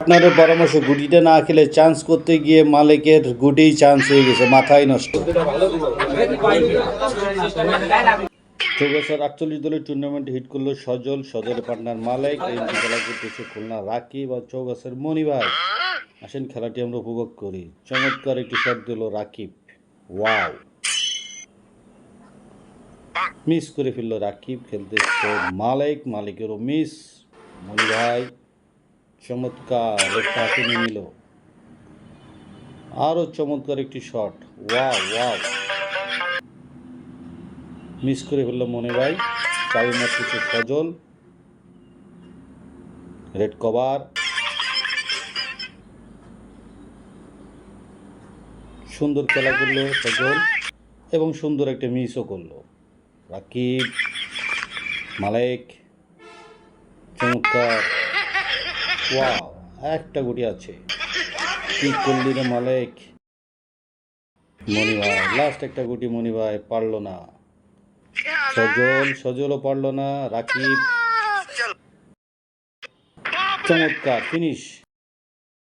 আপনাদের পরামর্শ গুটিটা না খেলে চান্স করতে গিয়ে মালিকের গুটিই চান্স হয়ে গেছে, মাথায় নষ্ট। চৌগাছার 48 দলের টুর্নামেন্টে হিট করলো সজল, সজলের পার্টনার মালিক। এমপি খেলা করতেছে খুলনা রাকিব আর চৌগাছার মনি ভাই। আসেন খেলাটি আমরা উপভোগ করি। চমৎকার একটি শট দিল রাকিব, ওয়াও! মিস করে ফেললো রাকিব, খেলতেছে মালিক, মালিকেরও মিস। মনি ভাই চমৎকার একটা হাতে নিয়ে নিল। আরও চমৎকার একটি শট, ওয়াও ওয়াও! মিস করে ফেললো মনি ভাই। চাবি মারতেছে সজল, রেড কভার। সুন্দর খেলা করলো সজল এবং সুন্দর একটা মিসও করলো রাকিব। মালিক চমৎকার, ওয়াও! একটা গুটি আছে। কি করলি রে মালিক? মনি ভাই লাস্ট একটা গুটি, মনি ভাই পারলো না। সজলও পারলো না। রাকিব চমৎকার ফিনিশ।